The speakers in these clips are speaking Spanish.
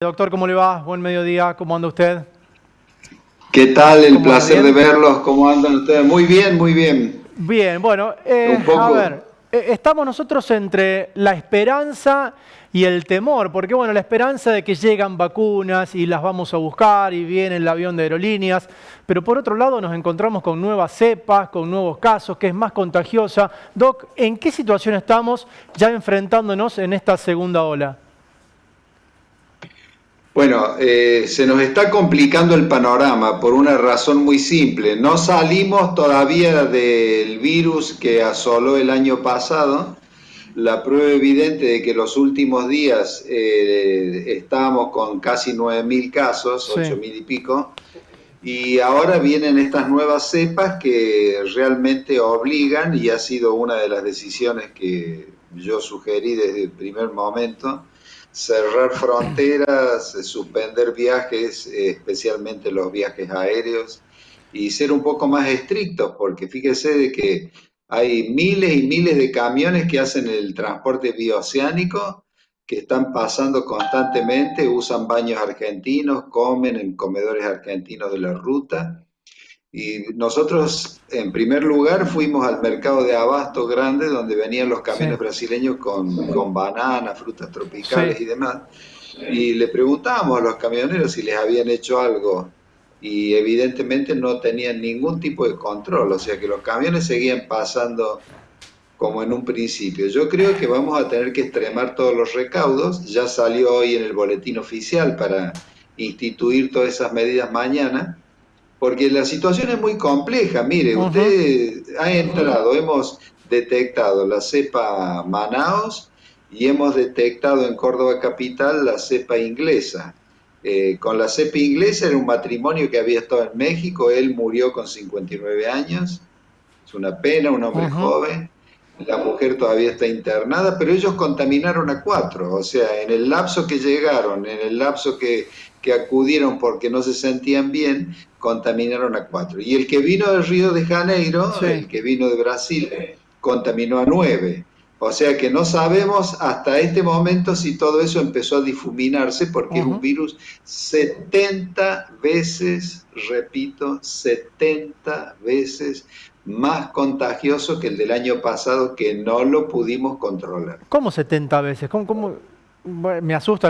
Doctor, ¿cómo le va? Buen mediodía, ¿cómo anda usted? ¿Qué tal? El ¿Cómo anda? placer de ¿Bien? verlos. ¿Cómo andan ustedes? Muy bien, muy bien. Bien, bueno, Un a poco, ver, estamos nosotros entre la esperanza y el temor, porque bueno, la esperanza de que llegan vacunas y las vamos a buscar y viene el avión de aerolíneas, pero por otro lado nos encontramos con nuevas cepas, con nuevos casos, que es más contagiosa. Doc, ¿en qué situación estamos ya enfrentándonos en esta segunda ola? bueno, se nos está complicando el panorama por una razón muy simple. No salimos todavía del virus que asoló el año pasado. La prueba evidente de que los últimos días estábamos con casi 9.000 casos, Sí. 8.000 y pico, y ahora vienen estas nuevas cepas que realmente obligan, y ha sido una de las decisiones que yo sugerí desde el primer momento, cerrar fronteras, suspender viajes, especialmente los viajes aéreos, y ser un poco más estrictos, porque fíjese de que hay miles y miles de camiones que hacen el transporte bioceánico, que están pasando constantemente, usan baños argentinos, comen en comedores argentinos de la ruta. Y nosotros, en primer lugar, fuimos al mercado de abasto grande, donde venían los Sí, camiones brasileños con bananas, frutas sí. tropicales y demás. Y le preguntábamos a los camioneros si les habían hecho algo. Y evidentemente no tenían ningún tipo de control, o sea que los camiones seguían pasando como en un principio. Yo creo que vamos a tener que extremar todos los recaudos. Ya salió hoy en el boletín oficial para instituir todas esas medidas mañana, porque la situación es muy compleja. Mire, Ujú. usted ha entrado, hemos detectado la cepa Manaos y hemos detectado en Córdoba Capital la cepa inglesa. Con la cepa inglesa era un matrimonio que había estado en México, él murió con 59 años, es una pena, un hombre Ujú. joven. La mujer todavía está internada, pero ellos contaminaron a cuatro. O sea, en el lapso que llegaron, en el lapso que acudieron porque no se sentían bien, contaminaron a cuatro. Y el que vino del Río de Janeiro, Sí. el que vino de Brasil, contaminó a nueve. O sea que no sabemos hasta este momento si todo eso empezó a difuminarse porque es un Ujú. virus 70 veces, repito, 70 veces más contagioso que el del año pasado, que no lo pudimos controlar. ¿Cómo 70 veces? Bueno, me asusta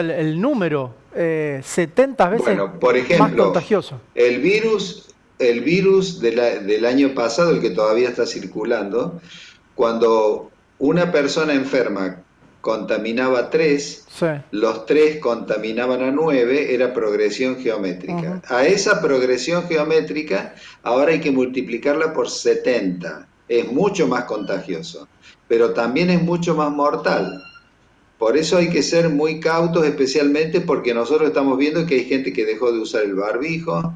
el número. 70 veces Bueno, por más ejemplo, contagioso. el virus del año pasado, el que todavía está circulando, cuando una persona enferma contaminaba a tres, Sí. los tres contaminaban a nueve, era progresión Ujú. geométrica. A esa progresión geométrica ahora hay que multiplicarla por 70. Es mucho más contagioso, pero también es mucho más mortal. Por eso hay que ser muy cautos, especialmente porque nosotros estamos viendo que hay gente que dejó de usar el barbijo.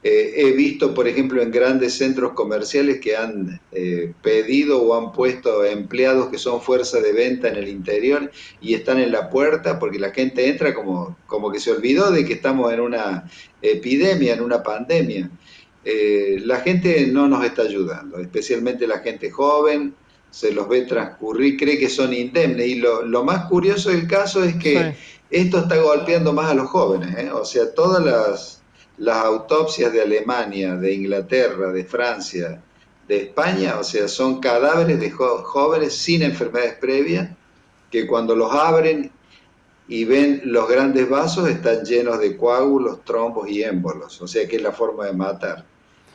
He visto, por ejemplo, en grandes centros comerciales que han pedido o han puesto empleados que son fuerza de venta en el interior y están en la puerta porque la gente entra como que se olvidó de que estamos en una epidemia, en una pandemia. La gente no nos está ayudando, especialmente la gente joven, se los ve transcurrir, cree que son indemnes. Y lo más curioso del caso es Sí. que esto está golpeando más a los jóvenes, ¿eh? O sea, todas las autopsias de Alemania, de Inglaterra, de Francia, de España, o sea, son cadáveres de jóvenes sin enfermedades previas que cuando los abren y ven los grandes vasos están llenos de coágulos, trombos y émbolos, o sea que es la forma de matar.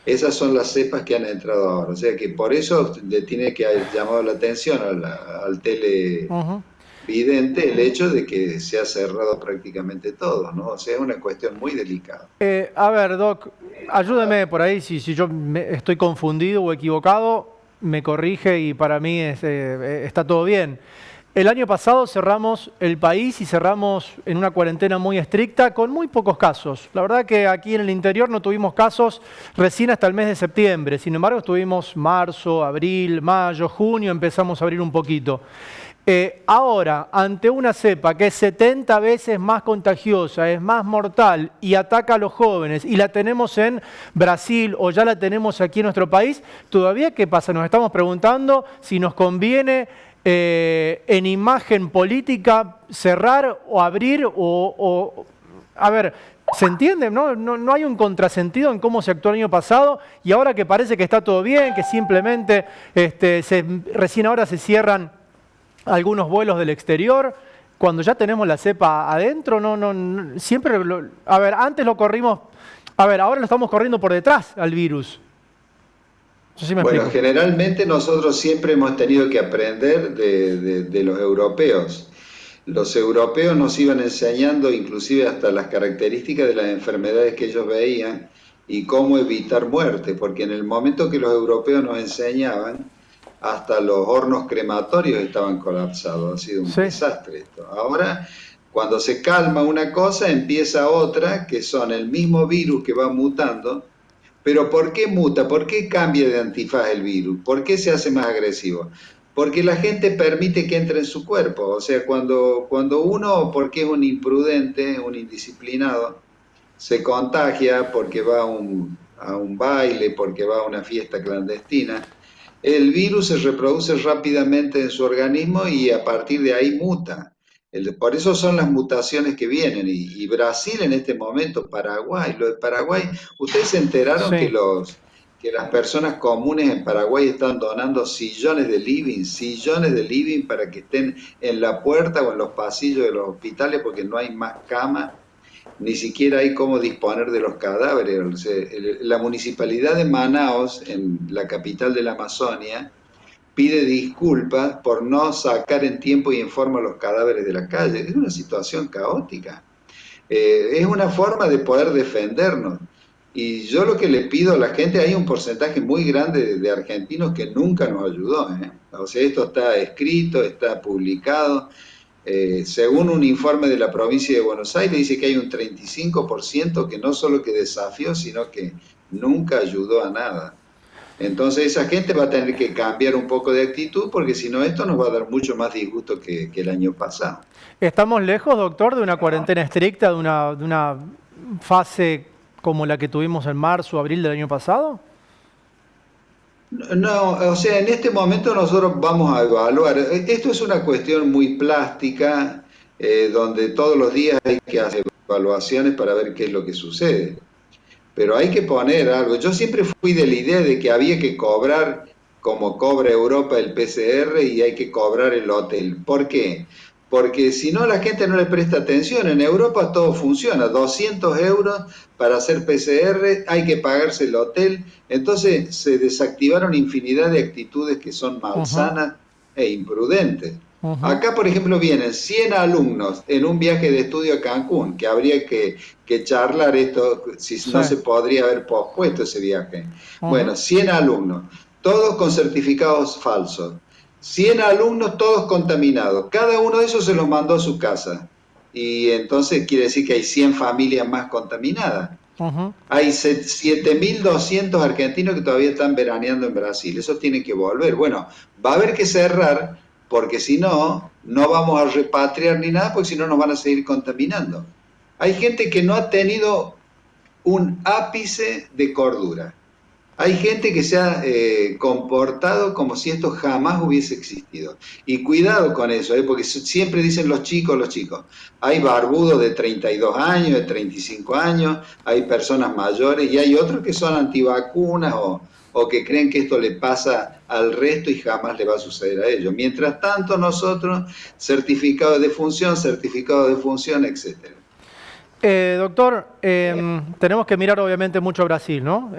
Esas son las cepas que han entrado ahora, o sea que por eso le tiene que haber llamado la atención al televidente Ujú. el hecho de que se ha cerrado prácticamente todo, ¿no? O sea, es una cuestión muy delicada. A ver, Doc, ayúdeme por ahí si yo estoy confundido o equivocado, me corrige y para mí está todo bien. El año pasado cerramos el país y cerramos en una cuarentena muy estricta con muy pocos casos. La verdad que aquí en el interior no tuvimos casos recién hasta el mes de septiembre. Sin embargo, estuvimos marzo, abril, mayo, junio, empezamos a abrir un poquito. Ahora, ante una cepa que es 70 veces más contagiosa, es más mortal y ataca a los jóvenes, y la tenemos en Brasil o ya la tenemos aquí en nuestro país, ¿todavía qué pasa? Nos estamos preguntando si nos conviene en imagen política, cerrar o abrir a ver, ¿se entiende? No hay un contrasentido en cómo se actuó el año pasado y ahora que parece que está todo bien, que simplemente recién ahora se cierran algunos vuelos del exterior, cuando ya tenemos la cepa adentro, siempre, a ver, antes lo corrimos, a ver, ahora lo estamos corriendo por detrás al virus. No sé si me Bueno, explico. generalmente nosotros siempre hemos tenido que aprender de los europeos. Los europeos nos iban enseñando inclusive hasta las características de las enfermedades que ellos veían y cómo evitar muerte, porque en el momento que los europeos nos enseñaban, hasta los hornos crematorios estaban colapsados. Ha sido un Sí, desastre esto. Ahora, cuando se calma una cosa, empieza otra, que son el mismo virus que va mutando. Pero ¿por qué muta? ¿Por qué cambia de antifaz el virus? ¿Por qué se hace más agresivo? Porque la gente permite que entre en su cuerpo. O sea, cuando uno, porque es un imprudente, un indisciplinado, se contagia porque va a un baile, porque va a una fiesta clandestina, el virus se reproduce rápidamente en su organismo y a partir de ahí muta. Por eso son las mutaciones que vienen. Y Brasil en este momento, Paraguay, lo de Paraguay, ustedes se enteraron sí. que las personas comunes en Paraguay están donando sillones de living para que estén en la puerta o en los pasillos de los hospitales porque no hay más camas, ni siquiera hay cómo disponer de los cadáveres. O sea, la municipalidad de Manaos, en la capital de la Amazonia, pide disculpas por no sacar en tiempo y en forma los cadáveres de la calle. Es una situación caótica. Es una forma de poder defendernos. Y yo lo que le pido a la gente, hay un porcentaje muy grande de argentinos que nunca nos ayudó, ¿eh? O sea, esto está escrito, está publicado. Según un informe de la provincia de Buenos Aires, dice que hay un 35% que no solo que desafió, sino que nunca ayudó a nada. Entonces esa gente va a tener que cambiar un poco de actitud porque si no esto nos va a dar mucho más disgusto que el año pasado. ¿Estamos lejos, doctor, de una cuarentena estricta, de una fase como la que tuvimos en marzo o abril del año pasado? No, o sea, en este momento nosotros vamos a evaluar. Esto es una cuestión muy plástica, donde todos los días hay que hacer evaluaciones para ver qué es lo que sucede. Pero hay que poner algo. Yo siempre fui de la idea de que había que cobrar como cobra Europa el PCR y hay que cobrar el hotel. ¿Por qué? Porque si no la gente no le presta atención. En Europa todo funciona. 200 euros para hacer PCR, hay que pagarse el hotel. Entonces se desactivaron infinidad de actitudes que son Ujú, malsanas e imprudentes. ujú, Acá, por ejemplo, vienen 100 alumnos en un viaje de estudio a Cancún, que habría que charlar esto, si sí, no se podría haber pospuesto ese viaje. Bueno, ujú, 100 alumnos, todos con certificados falsos. 100 alumnos, todos contaminados. Cada uno de esos se los mandó a su casa. Y entonces quiere decir que hay 100 familias más contaminadas. ujú. Hay 7.200 argentinos que todavía están veraneando en Brasil. Eso tiene que volver. Bueno, va a haber que cerrar porque si no, no vamos a repatriar ni nada porque si no nos van a seguir contaminando. Hay gente que no ha tenido un ápice de cordura. Hay gente que se ha comportado como si esto jamás hubiese existido. Y cuidado con eso, porque siempre dicen los chicos. Hay barbudos de 32 años, de 35 años, hay personas mayores y hay otros que son antivacunas o que creen que esto le pasa al resto y jamás le va a suceder a ellos. Mientras tanto, nosotros, certificado de función, etcétera. Doctor, tenemos que mirar obviamente mucho a Brasil, ¿no?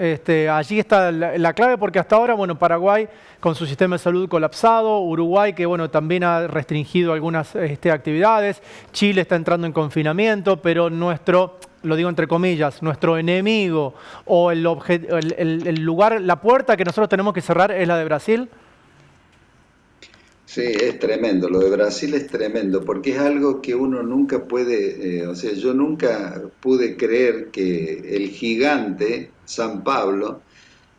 Allí está la clave porque hasta ahora, bueno, Paraguay con su sistema de salud colapsado, Uruguay que, bueno, también ha restringido algunas actividades, Chile está entrando en confinamiento, pero nuestro, lo digo entre comillas, nuestro enemigo o el lugar, la puerta que nosotros tenemos que cerrar es la de Brasil. Sí, es tremendo. Lo de Brasil es tremendo porque es algo que uno nunca puede, o sea, yo nunca pude creer que el gigante San Pablo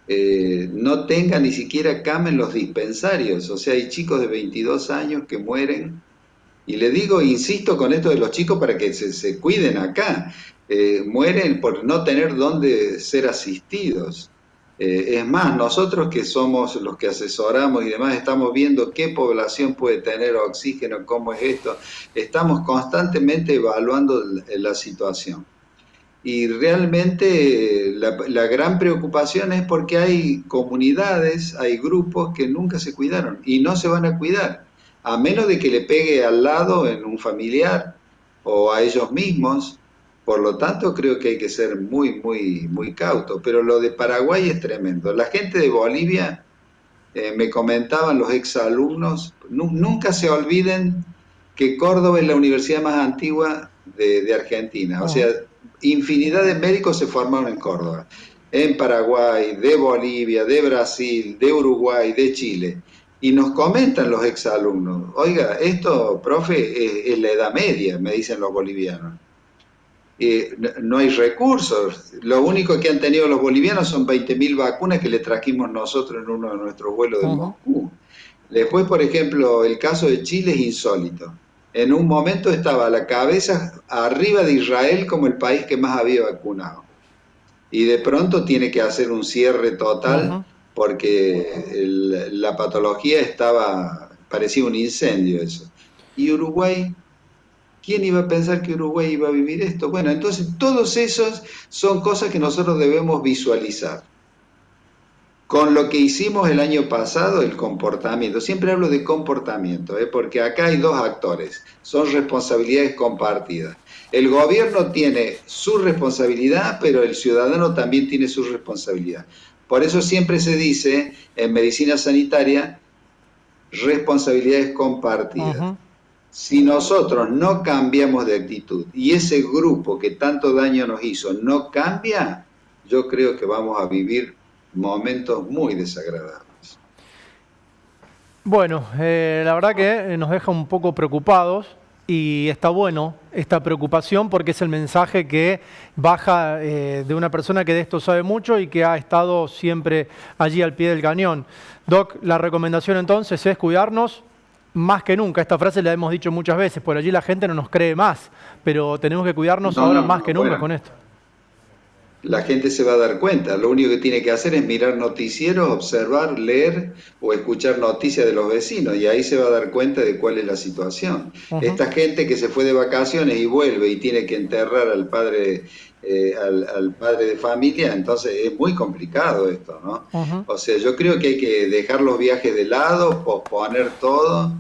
no tenga ni siquiera cama en los dispensarios. O sea, hay chicos de 22 años que mueren. Y le digo, insisto con esto de los chicos para que se cuiden acá. Mueren por no tener dónde ser asistidos. Es más, nosotros que somos los que asesoramos y demás, estamos viendo qué población puede tener oxígeno, cómo es esto. Estamos constantemente evaluando la situación. Y realmente la gran preocupación es porque hay comunidades, hay grupos que nunca se cuidaron y no se van a cuidar, a menos de que le pegue al lado en un familiar o a ellos mismos. Por lo tanto, creo que hay que ser muy, muy, muy cauto. Pero lo de Paraguay es tremendo. La gente de Bolivia, me comentaban los exalumnos, nunca se olviden que Córdoba es la universidad más antigua de Argentina. O sea, Ujú. infinidad de médicos se formaron en Córdoba, en Paraguay, de Bolivia, de Brasil, de Uruguay, de Chile. Y nos comentan los exalumnos, oiga, esto, profe, es la Edad Media, me dicen los bolivianos. No hay recursos. Lo único que han tenido los bolivianos son 20.000 vacunas que le trajimos nosotros en uno de nuestros vuelos de Ujú. Moscú. Después, por ejemplo, el caso de Chile es insólito. En un momento estaba a la cabeza arriba de Israel como el país que más había vacunado. Y de pronto tiene que hacer un cierre total Ujú. porque la patología estaba, parecía un incendio eso. Y Uruguay, ¿quién iba a pensar que Uruguay iba a vivir esto? Bueno, entonces todos esos son cosas que nosotros debemos visualizar. Con lo que hicimos el año pasado, el comportamiento, siempre hablo de comportamiento, porque acá hay dos actores, son responsabilidades compartidas. El gobierno tiene su responsabilidad, pero el ciudadano también tiene su responsabilidad. Por eso siempre se dice en medicina sanitaria, responsabilidades compartidas. Ujú. Si nosotros no cambiamos de actitud y ese grupo que tanto daño nos hizo no cambia, yo creo que vamos a vivir momentos muy desagradables. Bueno, la verdad que nos deja un poco preocupados y está bueno esta preocupación porque es el mensaje que baja de una persona que de esto sabe mucho y que ha estado siempre allí al pie del cañón. Doc, la recomendación entonces es cuidarnos más que nunca. Esta frase la hemos dicho muchas veces, por allí la gente no nos cree más, pero tenemos que cuidarnos No, ahora no, más no, que nunca con bueno, esto. la gente se va a dar cuenta. Lo único que tiene que hacer es mirar noticieros, observar, leer o escuchar noticias de los vecinos y ahí se va a dar cuenta de cuál es la situación. Ujú. Esta gente que se fue de vacaciones y vuelve y tiene que enterrar al padre, al padre de familia, entonces es muy complicado esto, ¿no? Ujú. O sea, yo creo que hay que dejar los viajes de lado, posponer todo,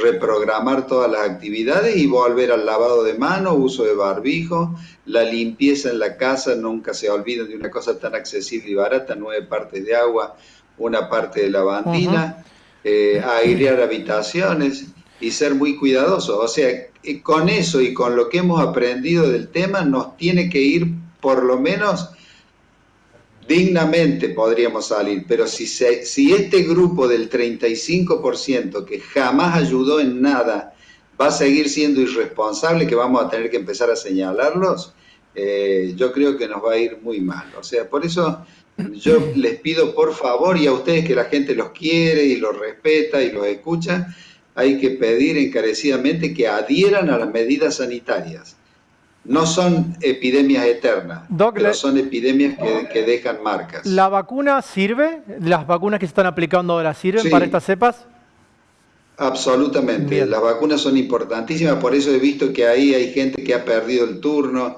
reprogramar todas las actividades y volver al lavado de manos, uso de barbijo, la limpieza en la casa, nunca se olviden de una cosa tan accesible y barata, 9 partes de agua, una parte de Ujú. lavandina, airear habitaciones y ser muy cuidadosos. O sea, con eso y con lo que hemos aprendido del tema, nos tiene que ir por lo menos dignamente podríamos salir, pero si este grupo del 35% que jamás ayudó en nada va a seguir siendo irresponsable, que vamos a tener que empezar a señalarlos, yo creo que nos va a ir muy mal. O sea, por eso yo les pido por favor, y a ustedes que la gente los quiere y los respeta y los escucha, hay que pedir encarecidamente que adhieran a las medidas sanitarias. No son epidemias eternas, Doc, pero son epidemias que dejan ¿la marcas. vacuna sirve? ¿Las vacunas que se están aplicando ahora sirven para estas Sí, cepas? absolutamente. Bien. Las vacunas son importantísimas, por eso he visto que ahí hay gente que ha perdido el turno.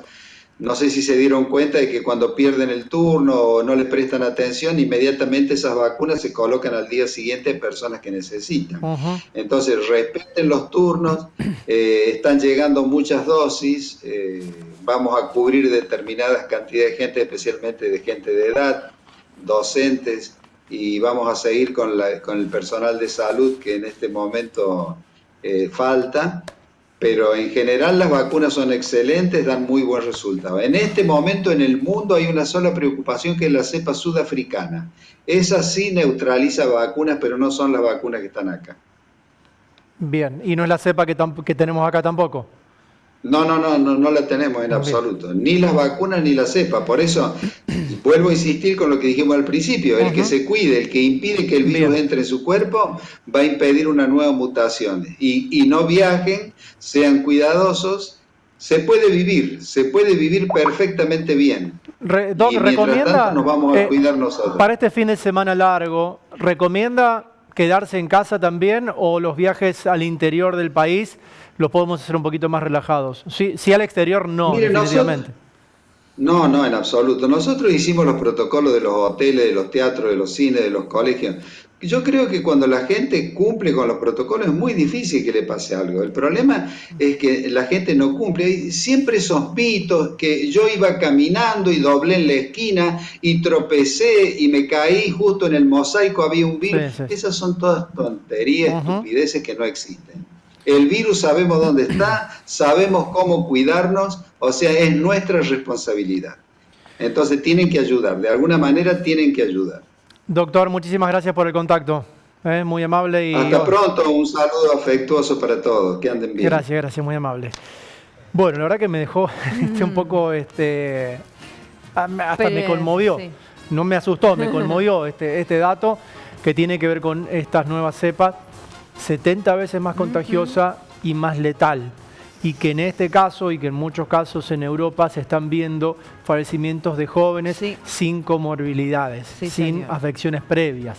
No sé si se dieron cuenta de que cuando pierden el turno o no le prestan atención, inmediatamente esas vacunas se colocan al día siguiente en personas que necesitan. Ujú. Entonces, respeten los turnos, están llegando muchas dosis, vamos a cubrir determinadas cantidades de gente, especialmente de gente de edad, docentes, y vamos a seguir con el personal de salud que en este momento falta, pero en general las vacunas son excelentes, dan muy buen resultado. En este momento en el mundo hay una sola preocupación que es la cepa sudafricana. Esa sí neutraliza vacunas, pero no son las vacunas que están acá. Bien. Y no es la cepa que tenemos acá tampoco. No, no, no, no, no la tenemos en Bien. absoluto. Ni las vacunas ni la cepa. Por eso vuelvo a insistir con lo que dijimos al principio. El que Ujú. se cuide, el que impide que el virus Bien. entre en su cuerpo, va a impedir una nueva mutación. Y no viajen, sean cuidadosos se puede vivir perfectamente bien. Doc, Y mientras tanto ¿recomienda, nos vamos a cuidar nosotros. para este fin de semana largo, recomienda quedarse en casa también o los viajes al interior del país los podemos hacer un poquito más relajados? Sí, al exterior no, Mire, nosotros, definitivamente. no, no, en absoluto. Nosotros hicimos los protocolos de los hoteles, de los teatros, de los cines, de los colegios. Yo creo que cuando la gente cumple con los protocolos es muy difícil que le pase algo. El problema es que la gente no cumple. Hay siempre esos mitos que yo iba caminando y doblé en la esquina y tropecé y me caí justo en el mosaico, había un Sí, virus. sí. Esas son todas tonterías, Ujú. estupideces que no existen. El virus sabemos dónde está, sabemos cómo cuidarnos, o sea, es nuestra responsabilidad. Entonces tienen que ayudar, de alguna manera tienen que ayudar. Doctor, muchísimas gracias por el contacto. Muy amable y Hasta pronto, un saludo afectuoso para todos, que anden bien. gracias, muy amable. Bueno, la verdad que me dejó un poco, hasta me conmovió. Sí. No me asustó, me conmovió este dato que tiene que ver con estas nuevas cepas, 70 veces más contagiosa y más letal. Y que en este caso y que en muchos casos en Europa se están viendo fallecimientos de jóvenes Sí. sin comorbilidades, Sí, sin señor. afecciones previas.